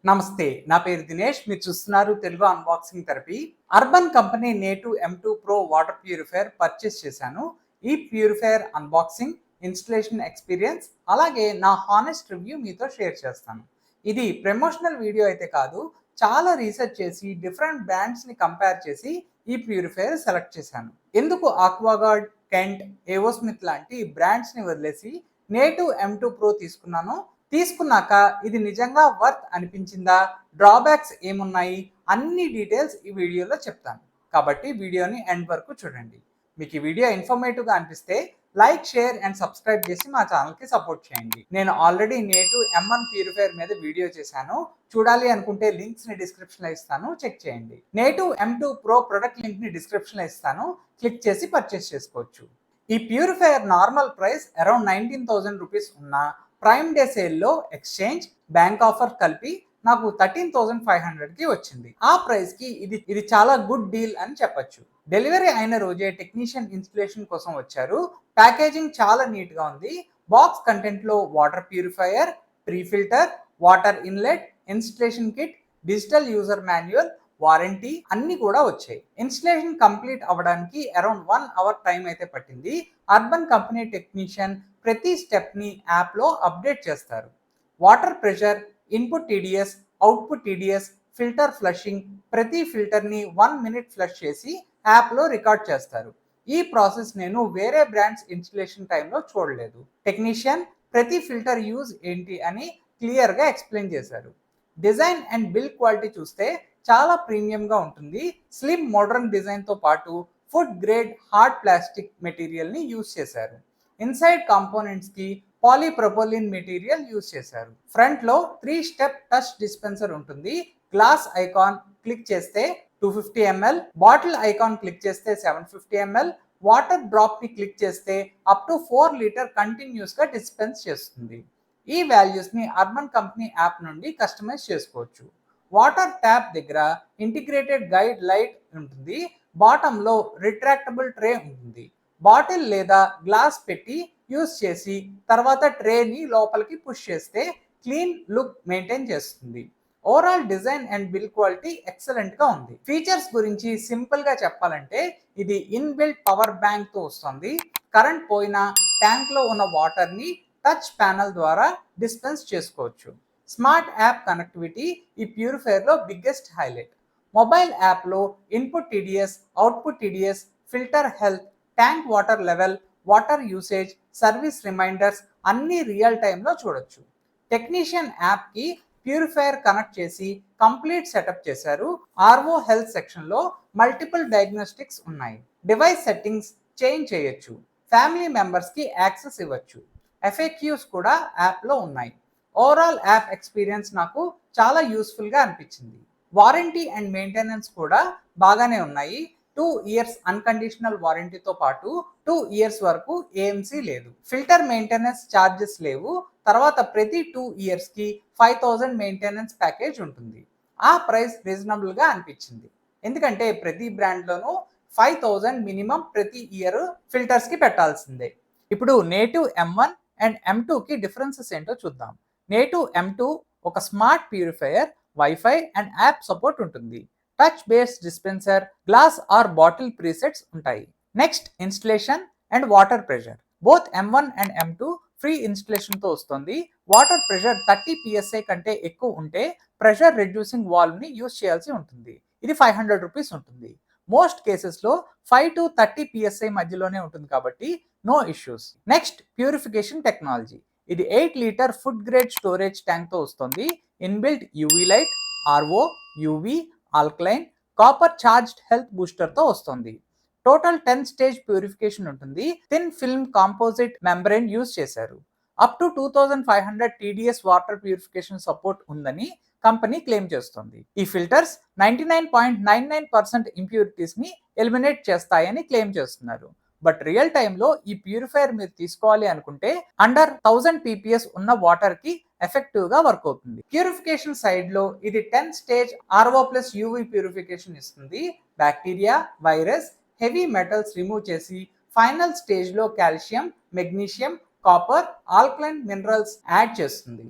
నమస్తే, నా పేరు దినేష్. మీరు చూస్తున్నారు Telugu unboxing therapy. Urban company native M2 Pro water purifier purchase చేశాను. ఈ ప్యూరిఫైయర్ అన్బాక్సింగ్, ఇన్స్టలేషన్ ఎక్స్పీరియన్స్, అలాగే నా హానెస్ట్ రివ్యూ మీతో షేర్ చేస్తాను. ఇది ప్రమోషనల్ వీడియో అయితే కాదు, చాలా రీసెర్చ్ చేసి డిఫరెంట్ బ్రాండ్స్ని కంపేర్ చేసి ఈ ప్యూరిఫైయర్ సెలెక్ట్ చేశాను. ఎందుకు ఆక్వాగార్డ్, కెంట్, ఏవోస్మిత్ లాంటి బ్రాండ్స్ని వదిలేసి నేటివ్ M2 Pro తీసుకున్నాక ఇది నిజంగా వర్త్ అనిపించిందా, డ్రాబ్యాక్స్ ఏమున్నాయి, అన్ని డీటెయిల్స్ ఈ వీడియోలో చెప్తాను. కాబట్టి వీడియోని ఎండ్ వరకు చూడండి. మీకు ఈ వీడియో ఇన్ఫర్మేటివ్గా అనిపిస్తే లైక్, షేర్ అండ్ సబ్స్క్రైబ్ చేసి మా ఛానల్కి సపోర్ట్ చేయండి. నేను ఆల్రెడీ నేటివ్ M1 ప్యూరిఫైయర్ మీద వీడియో చేశాను. చూడాలి అనుకుంటే లింక్స్ని డిస్క్రిప్షన్లో ఇస్తాను, చెక్ చేయండి. నేటివ్ M2 Pro ప్రొడక్ట్ లింక్ని డిస్క్రిప్షన్లో ఇస్తాను, క్లిక్ చేసి పర్చేస్ చేసుకోవచ్చు. ఈ purifier normal price around 19,000 rupees ఉన్నా ప్రైమ్ డే సేల్లో ఎక్స్చేంజ్, బ్యాంక్ ఆఫర్ కలిపి నాకు 13,500కి వచ్చింది. ఆ ప్రైస్కి ఇది చాలా గుడ్ డీల్ అని చెప్పొచ్చు. డెలివరీ అయిన రోజే టెక్నీషియన్ ఇన్స్టలేషన్ కోసం వచ్చారు. ప్యాకేజింగ్ చాలా నీట్గా ఉంది. బాక్స్ కంటెంట్లో water purifier, pre filter, water inlet, installation kit, digital user manual, warranty అన్ని కూడా వచ్చాయి. ఇన్స్టలేషన్ కంప్లీట్ అవ్వడానికి అరౌండ్ 1 అవర్ టైం అయితే పట్టింది. అర్బన్ కంపెనీ టెక్నీషియన్ ప్రతి స్టెప్ని యాప్లో అప్డేట్ చేస్తారు. Water pressure, input TDS, output TDS, filter flushing, ప్రతి ఫిల్టర్ని 1 మినిట్ ఫ్లష్ చేసి యాప్లో రికార్డ్ చేస్తారు. ఈ ప్రాసెస్ నేను వేరే బ్రాండ్స్ ఇన్స్టలేషన్ టైంలో చూడలేదు. టెక్నీషియన్ ప్రతి ఫిల్టర్ యూజ్ ఏంటి అని క్లియర్గా ఎక్స్ప్లెయిన్ చేశారు. డిజైన్ అండ్ బిల్డ్ క్వాలిటీ చూస్తే చాలా ప్రీమియంగా ఉంటుంది. స్లిమ్ మోడర్న్ డిజైన్తో పాటు ఫుడ్ గ్రేడ్ హార్డ్ ప్లాస్టిక్ మెటీరియల్ని యూజ్ చేశారు. ఇన్సైడ్ కాంపోనెంట్స్కి పాలీప్రొపోలిన్ మెటీరియల్ యూజ్ చేశారు. ఫ్రంట్లో 3 స్టెప్ టచ్ డిస్పెన్సర్ ఉంటుంది. గ్లాస్ ఐకాన్ క్లిక్ చేస్తే 250 ml, బాటిల్ ఐకాన్ క్లిక్ చేస్తే 750 ml, వాటర్ డ్రాప్ని క్లిక్ చేస్తే అప్ టు 4 లీటర్ కంటిన్యూస్గా డిస్పెన్స్ చేస్తుంది. ఈ వాల్యూస్ని అర్బన్ కంపెనీ యాప్ నుండి కస్టమైజ్ చేసుకోవచ్చు. వాటర్ ట్యాప్ దగ్గర ఇంటిగ్రేటెడ్ గైడ్ లైట్ ఉంటుంది. బాటంలో రిట్రాక్టబుల్ ట్రే ఉంటుంది. బాటిల్ లేదా గ్లాస్ పెట్టి యూస్ చేసి తర్వాత ట్రేని లోపలికి పుష్ చేస్తే క్లీన్ లుక్ మెయింటైన్ చేస్తుంది. Overall design and build quality ఎక్సలెంట్గా ఉంది. ఫీచర్స్ గురించి సింపుల్గా చెప్పాలంటే ఇది ఇన్బిల్ట్ పవర్ బ్యాంక్తో వస్తుంది. కరెంట్ పోయినా ట్యాంక్లో ఉన్న వాటర్ని టచ్ ప్యానల్ ద్వారా డిస్పెన్స్ చేసుకోవచ్చు. స్మార్ట్ యాప్ కనెక్టివిటీ ఈ ప్యూరిఫైయర్లో బిగ్గెస్ట్ హైలైట్. మొబైల్ యాప్లో input TDS, output TDS, filter health, tank water level, water usage, service reminders అన్నీ రియల్ టైంలో చూడొచ్చు. టెక్నీషియన్ యాప్కి ప్యూరిఫైయర్ కనెక్ట్ చేసి కంప్లీట్ సెటప్ చేశారు. ఆర్ఓ హెల్త్ సెక్షన్లో మల్టిపుల్ డయాగ్నోస్టిక్స్ ఉన్నాయి. డివైస్ సెట్టింగ్స్ చేంజ్ చేయొచ్చు. ఫ్యామిలీ మెంబర్స్కి యాక్సెస్ ఇవ్వచ్చు. FAQs కూడా యాప్లో ఉన్నాయి. ఓవరాల్ యాప్ ఎక్స్పీరియన్స్ నాకు చాలా యూస్ఫుల్గా అనిపించింది. వారంటీ అండ్ మెయింటెనెన్స్ కూడా బాగానే ఉన్నాయి. 2 ఇయర్స్ అన్కండిషనల్ వారంటీతో పాటు 2 ఇయర్స్ వరకు AMC లేదు. ఫిల్టర్ మెయింటెనెన్స్ ఛార్జెస్ లేవు. తర్వాత ప్రతి 2 ఇయర్స్కి 5,000 మెయింటెనెన్స్ ప్యాకేజ్ ఉంటుంది. ఆ ప్రైస్ రీజనబుల్గా అనిపించింది. ఎందుకంటే ప్రతి బ్రాండ్లోనూ 5,000 మినిమం ప్రతి ఇయర్ ఫిల్టర్స్కి పెట్టాల్సిందే. ఇప్పుడు నేటివ్ M1 అండ్ M2కి డిఫరెన్సెస్ ఏంటో చూద్దాం. నేటివ్ M2 ఒక smart purifier, wifi and app support ఉంటుంది. Touch based dispenser, glass or bottle presets ఉంటాయి. Next installation and water pressure. Both M1 and M2 free ఇన్స్టలేషన్తో వస్తుంది. వాటర్ ప్రెషర్ 30 PSI కంటే ఎక్కువ ఉంటే ప్రెషర్ రెడ్యూసింగ్ వాల్వ్ని యూజ్ చేయాల్సి ఉంటుంది. ఇది 500 రూపీస్ ఉంటుంది. మోస్ట్ కేసెస్లో 5 to 30 PSI మధ్యలోనే ఉంటుంది కాబట్టి no issues. Next purification technology. ఇది 8 లీటర్ ఫుడ్ గ్రేడ్ స్టోరేజ్ ట్యాంక్తో వస్తుంది. Inbuilt UV light, RO, UV, alkaline, copper charged health బూస్టర్తో వస్తుంది. టోటల్ 10 స్టేజ్ ప్యూరిఫికేషన్ ఉంటుంది. Thin film composite membrane use చేశారు. Up to 2,500 TDS water purification support ఉందని company claim చేస్తుంది. ఈ ఫిల్టర్స్ 99.99% ఇంప్యూరిటీస్ని ఎలిమినేట్ చేస్తాయని క్లెయిమ్ చేస్తున్నారు. బట్ రియల్ టైంలో ఈ ప్యూరిఫైయర్ మీరు తీసుకోవాలి అనుకుంటే అండర్ 1000 PPS ఉన్న వాటర్కి ఎఫెక్టివ్గా వర్క్ అవుతుంది. ప్యూరిఫికేషన్ సైడ్లో ఇది 10 stage RO plus UV purification ఇస్తుంది. Bacteria, virus, heavy metals remove చేసి ఫైనల్ స్టేజ్లో calcium, magnesium, copper, alkaline minerals add చేస్తుంది.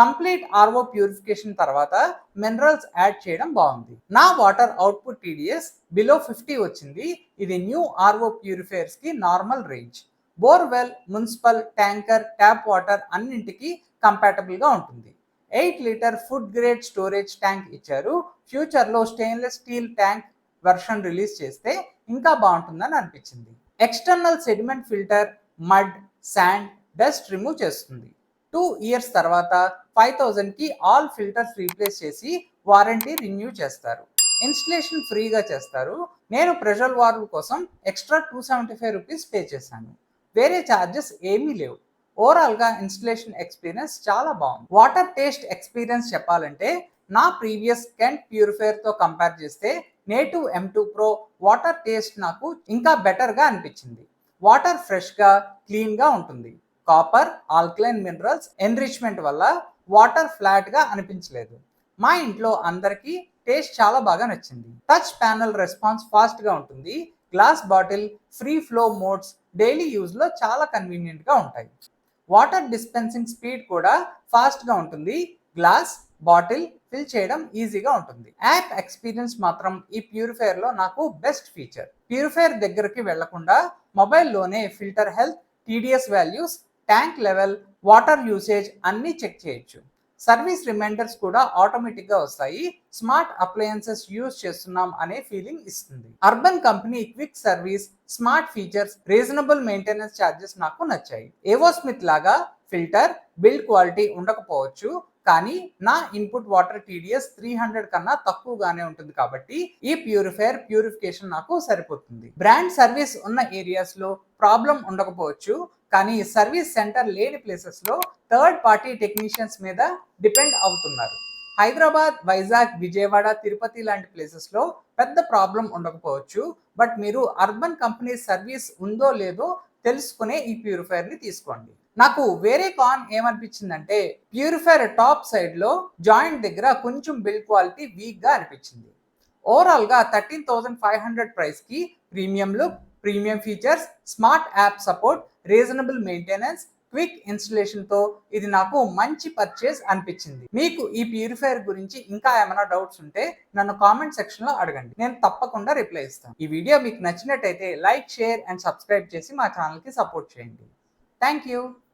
కంప్లీట్ ఆర్ఓ ప్యూరిఫికేషన్ తర్వాత మినరల్స్ యాడ్ చేయడం బాగుంది. నా వాటర్ అవుట్పుట్ టీడీఎస్ బిలో 50 వచ్చింది. ఇది న్యూ ఆర్ఓ ప్యూరిఫైయర్స్ కి normal range. Borewell, municipal, tanker, tap water అన్నింటికి కంపాటబుల్ గా ఉంటుంది. 8 litre food grade storage tank ఇచ్చారు. ఫ్యూచర్ లో stainless steel tank version release చేస్తే ఇంకా బాగుంటుందని అనిపించింది. External sediment filter mud, sand, dust remove చేస్తుంది. 2 ఇయర్స్ తర్వాత 5000కి ఆల్ ఫిల్టర్స్ రీప్లేస్ చేసి వారంటీ రిన్యూ చేస్తారు. ఇన్స్టలేషన్ ఫ్రీగా చేస్తారు. నేను ప్రెషర్ వాల్వ్ కోసం ఎక్స్ట్రా 275 రూపీస్ పే చేశాను. వేరే ఛార్జెస్ ఏమీ లేవు. ఓవరాల్గా ఇన్స్టలేషన్ ఎక్స్పీరియన్స్ చాలా బాగుంది. వాటర్ టేస్ట్ ఎక్స్పీరియన్స్ చెప్పాలంటే నా ప్రీవియస్ కెంట్ ప్యూరిఫైయర్తో కంపేర్ చేస్తే native M2 Pro water taste నాకు ఇంకా బెటర్గా అనిపించింది. వాటర్ ఫ్రెష్గా, క్లీన్గా ఉంటుంది. కాపర్, ఆల్కలైన్ మినరల్స్ ఎన్రిచ్మెంట్ వల్ల వాటర్ ఫ్లాట్గా అనిపించలేదు. మా ఇంట్లో అందరికీ టేస్ట్ చాలా బాగా నచ్చింది. టచ్ ప్యానల్ రెస్పాన్స్ ఫాస్ట్గా ఉంటుంది. Glass bottle, free flow modes daily యూజ్లో చాలా కన్వీనియంట్గా ఉంటాయి. వాటర్ డిస్పెన్సింగ్ స్పీడ్ కూడా ఫాస్ట్గా ఉంటుంది. గ్లాస్ బాటిల్ ఫిల్ చేయడం ఈజీగా ఉంటుంది. యాప్ ఎక్స్పీరియన్స్ మాత్రం ఈ ప్యూరిఫైయర్లో నాకు బెస్ట్ ఫీచర్. ప్యూరిఫైయర్ దగ్గరికి వెళ్లకుండా మొబైల్లోనే filter health, TDS values, tank level, water usage అన్నీ చెక్ చేయొచ్చు. సర్వీస్ రిమైండర్స్ కూడా ఆటోమేటిక్గా వస్తాయి. స్మార్ట్ అప్లయన్సెస్ యూజ్ చేస్తున్నాం అనే ఫీలింగ్ ఇస్తుంది. Urban company quick service, smart features, reasonable maintenance charges నాకు నచ్చాయి. ఏవో స్మిత్ లాగా ఫిల్టర్, బిల్డ్ క్వాలిటీ ఉండకపోవచ్చు, కానీ నా ఇన్పుట్ వాటర్ టీడీఎస్ 300 కన్నా తక్కువగానే ఉంటుంది కాబట్టి ఈ ప్యూరిఫికేషన్ నాకు సరిపోతుంది. బ్రాండ్ సర్వీస్ ఉన్న ఏరియాస్ లో ప్రాబ్లం ఉండకపోవచ్చు, కానీ సర్వీస్ సెంటర్ లేని ప్లేసెస్ లో థర్డ్ పార్టీ టెక్నీషియన్స్ మీద డిపెండ్ అవుతున్నారు. హైదరాబాద్, వైజాగ్, విజయవాడ, తిరుపతి లాంటి ప్లేసెస్ లో పెద్ద ప్రాబ్లం ఉండకపోవచ్చు, బట్ మీరు అర్బన్ కంపెనీ సర్వీస్ ఉందో లేదో తెలుసుకునే ఈ ప్యూరిఫైయర్ ని తీసుకోండి. నాకు వేరే కాన్ ఏమనిపించిందంటే ప్యూరిఫైయర్ టాప్ సైడ్ లో జాయింట్ దగ్గర కొంచెం బిల్డ్ క్వాలిటీ వీక్ గా అనిపించింది. ఓవరాల్ గా 13,500 ప్రైస్ కి premium look, premium features, smart app support, reasonable maintenance, quick installation తో ఇది నాకు మంచి పర్చేస్ అనిపించింది. మీకు ఈ ప్యూరిఫైయర్ గురించి ఇంకా ఏమైనా డౌట్స్ ఉంటే నన్ను కామెంట్ సెక్షన్ లో అడగండి. నేను తప్పకుండా రిప్లై ఇస్తాను. ఈ వీడియో మీకు నచ్చినట్టయితే లైక్, షేర్ అండ్ సబ్స్క్రైబ్ చేసి మా ఛానల్ కి సపోర్ట్ చేయండి. Thank you.